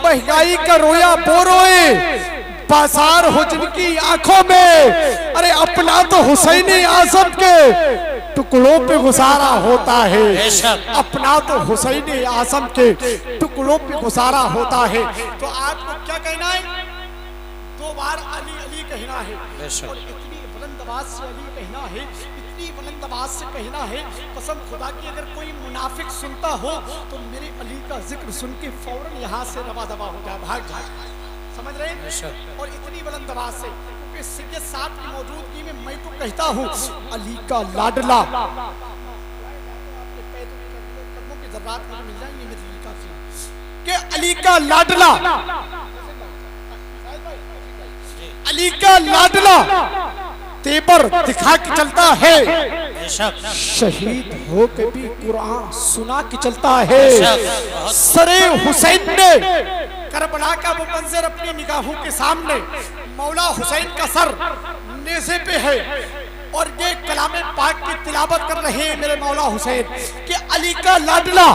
महंगाई का रोया वो रोए, बाजार हो जिनकी आंखों में, अरे अपना तो हुसैन आजम के टुकड़ों पे गुजारा होता है, अपना तो हुसैन आजम के टुकड़ों पे गुजारा होता है। तो आपको क्या कहना है? 2 बार अली अली कहना है और इतनी बुलंद आवाज से अली कहना है, इतनी बुलंद आवाज से कहना है, कसम खुदा की अगर कोई मुनाफिक सुनता हो तो मेरे अली का जिक्र सुन के फौरन यहाँ से रवा दवा हो जाए, भाग जाए, समझ रहे हैं? और इतनी बुलंद आवाज से, क्योंकि सैयद साहब की मौजूदगी में मैं तो कहता हूँ अली का लाडला, कदमों की ज़र्रात मुझे मिल जाएंगे मेरे लिए काफी, कि अली का लाडला, अली का लाडला तेवर दिखा के चलता है, शहीद हो के भी कुरान सुना के चलता है। सरे हुसैन ने करबला का वो मंजर अपनी निगाहों के सामने, मौला हुसैन का सर नेज़े पे है और ये कलामे पाक की तिलावत कर रहे हैं मेरे मौला हुसैन कि अली का लाडला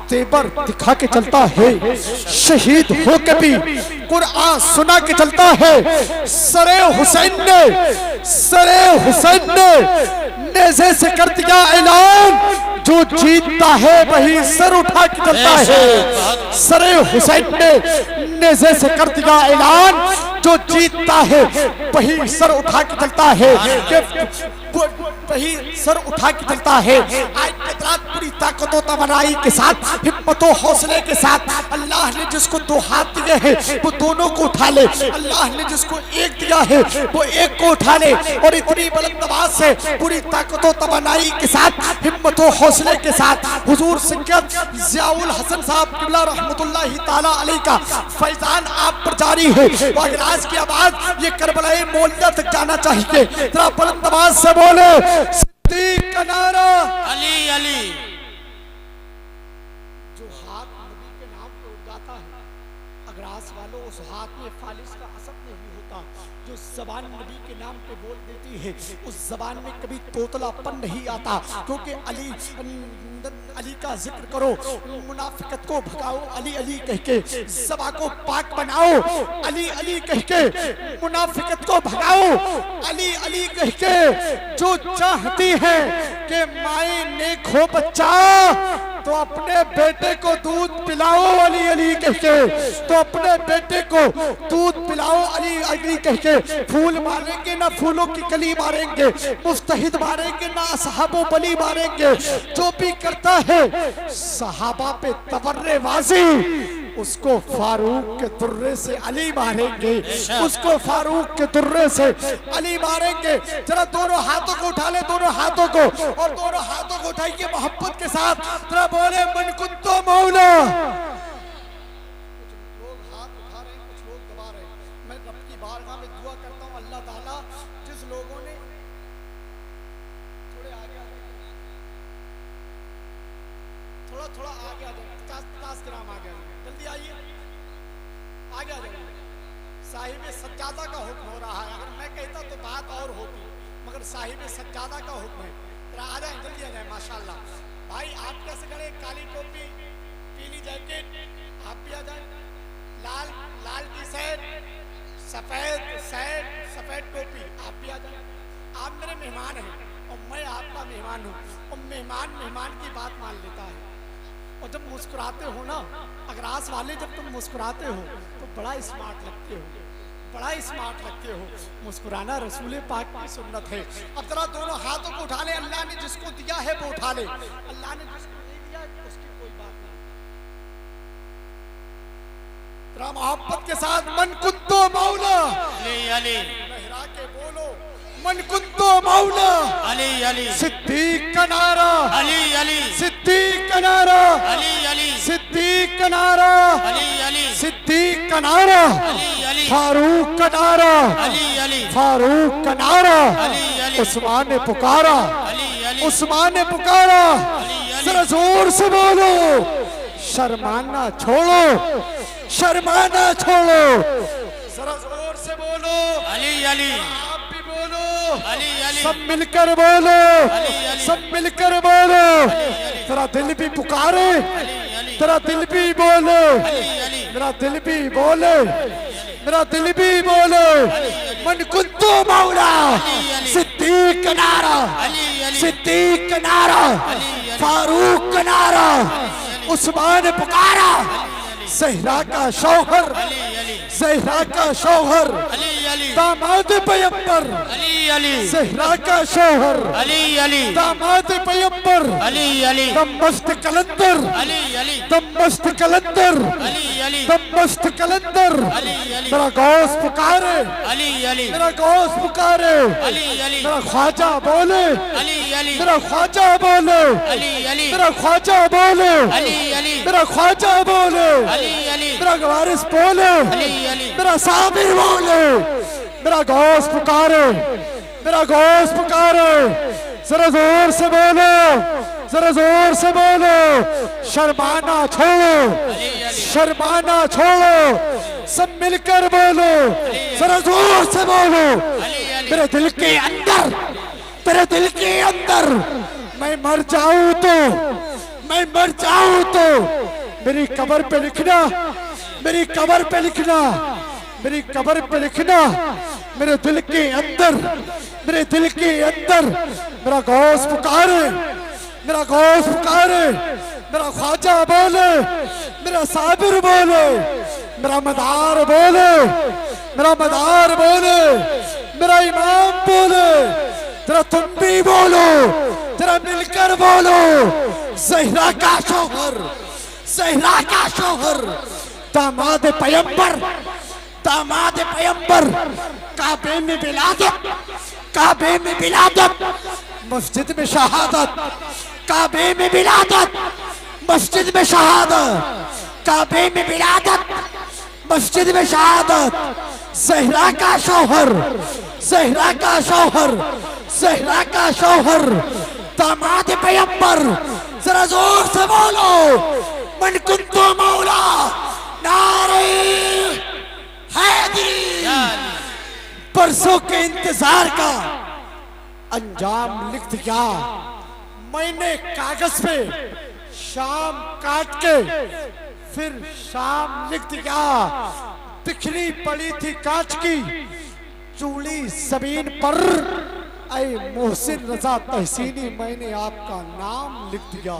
तेवर दिखा के चलता है, शहीद हो के भी कुरान सुना के चलता है। सरे हुसैन ने नेज़े से कर दिया ऐलान, जो जीतता है वही सर उठा के चलता है। सरे हुसैन ने नेज़े से कर दिया ऐलान, जो जीतता है वही सर उठा के चलता है, वही सर उठा के चलता है। आज रात पूरी ताकतों तवानाई के साथ, हिम्मतों हौसले के साथ अल्लाह ने जिसको 2 हाथ दिए हैं वो दोनों को उठा ले, अल्लाह ने जिसको एक दिया है वो एक को उठा ले। और इतनी बुलंद आवाज से पूरी ताकतों तवानाई के साथ, हिम्मतों हौसले के साथ हुजूर सैयद ज़ियाउल हसन साहब क़िबला रहमतुल्लाहि ताला अलैह का फैज़ान आप पर जारी है। अगर आज की आवाज ये करबलाए मौलिया तक जाना चाहिए, जरा बुलंद आवाज से बोले सिद्दीक का नारा, अली अली। जो हाथ नबी के नाम पे उठ जाता है, अगरास वालों उस हाथ में फालिस का असर नहीं होता। जो जबान नबी के नाम पे बोल देती है उस जबान में कभी तोतलापन नहीं आता, क्योंकि अली का जिक्र करो, मुनाफिकत को भगाओ अली अली कह के, ज़बान को पाक बनाओ अली अली कह के, मुनाफिकत को भगाओ अली अली कह के। जो चाहती है कि माए नेक हो बच्चा तो अपने बेटे को दूध पिलाओ अली अली कह के, तो अपने बेटे को दूध पिलाओ अली अली कह के। फूल मारेंगे ना फूलों की कली मारेंगे, मुस्तहिद मारेंगे ना सहाबो बली मारेंगे। जो भी करता है सहाबा पे तबर्रेबाजी, उसको फारूक के दुर्रे से अली मारेंगे, उसको फारूक के दुर्रे से अली मारेंगे। जरा दोनों हाथों को उठा ले, दोनों हाथों को, और दोनों हाथों को उठाइए मोहब्बत के साथ, जरा बोले मन कुत्तो मौला। कुछ लोग हाथ उठा रहे हैं, कुछ लोग दबा रहे हैं। मैं रब की बारगाह में दुआ करता हूँ अल्लाह ताला जिस लोगों ने थोड़े आगे आ जाए, थोड़ा आगे आ जाए, 50 ग्राम आगे आ जाए, जल्दी आइए आगे आ जाइए। साहिब सज्जादा का हुक्म हो रहा है, अगर मैं कहता तो बात और होती, मगर साहिब सज्जादा का हुक्म है। आ जाए जल्दी आ जाए। माशाल्लाह भाई आप कैसे खड़े, काली टोपी पीली जैकेट, आप भी आ जाए। लाल टी शर्ट, सफेद टोपी, आप भी आ जाए। आप मेरे मेहमान हैं और मैं आपका मेहमान हूँ, और मेहमान की बात मान लेता है। और जब मुस्कुराते हो ना अगरास वाले, जब तुम मुस्कुराते हो तो बड़ा स्मार्ट लगते हो, बड़ा स्मार्ट लगते हो। मुस्कुराना रसूल पाक की सुन्नत है। अब जरा दोनों हाथों को उठा ले, अल्लाह ने जिसको दिया है वो उठा ले, अल्लाह ने जिसको नहीं दिया है उसकी कोई बात नहीं। जरा मोहब्बत के साथ मन कुत्तो मौला अली अली, लहरा के बोलो मन कुत्तो मौला अली अली, सिद्दीक का नारा अली अली, सिद्दीक का नारा अली अली, सिद्दीक का नारा अली अली, सिद्दीक का नारा, अली अली, फारूक का नारा, अली अली, फारूक का नारा, अली अली, उस्मान ने पुकारा, अली अली, उस्मान ने पुकारा। अली अली, जरा जोर से बोलो शर्माना छोड़ो, शर्माना छोड़ो, जरा जोर से बोलो अली अली, आप भी बोलो, अली अली, सब मिलकर बोलो, अली अली, सब मिलकर बोलो। तेरा दिल भी पुकारे, अली अली, तेरा दिल भी बोलो, अली अली, मेरा दिल भी बोले, मेरा दिल भी बोले, मन कुंतु मौला, सिद्दीक नारा, सिद्दीक नारा, फारूक नारा, उस्मान पुकारा, ज़हरा का शौहर, ज़हरा का शौहर, दामाद पैगंबर, ज़हरा का शौहर, दामाद पैगंबर, दम मस्त कलंदर, दम मस्त कलंदर, दम मस्त कलंदर, मेरा गौस पुकारे, मेरा गौस पुकारे, मेरा ख्वाजा बोले, मेरा ख्वाजा बोले, मेरा ख्वाजा बोले, मेरा ख्वाजा बोले, मेरा वारिस बोले, मेरा साबिर बोले, मेरा गौस पुकारे, मेरा गौस पुकारे, जरा जोर से बोलो, जरा जोर से बोलो, शर्माना छोड़ो, शर्माना छोड़ो, सब मिलकर बोलो, जरा जोर से बोलो, मेरे दिल के अंदर, तेरे दिल के अंदर मैं मर जाऊं तो, मैं मर जाऊं तो मेरी कब्र पे लिखना, मेरी कब्र पे लिखना, मेरी कब्र पे लिखना, मेरे दिल के अंदर, मेरे दिल के अंदर मेरा गौस पुकारे, मेरा गौस पुकारे, मेरा ख्वाजा बोले, मेरा साबिर बोले, मेरा मदार बोले, मेरा मदार बोले, मेरा इमाम बोले, जरा तुम भी बोलो, जरा मिलकर बोलो, ज़हरा का शौहर, ज़हरा का शौहर, दामाद पैगंबर, दामाद पैगंबर, काबे में विलादत, काबे में विलादत, मस्जिद में शहादत, काबे में विलादत, मस्जिद में शहादत, काबे में विलादत, मस्जिद में शहादत, ज़हरा का शौहर, ज़हरा का शौहर, ज़हरा का शौहर, दामाद पैगंबर, जरा जोर से बोलो, मन कुंतु मौला, नारे हैदरी, परसों के इंतजार का अंजाम लिख दिया मैंने कागज पे, शाम काट के फिर शाम लिख दिया, बिखरी पड़ी थी कांच की चूड़ी जमीन पर, ऐ मोहसिन रजा तहसीनी मैंने आपका नाम लिख दिया।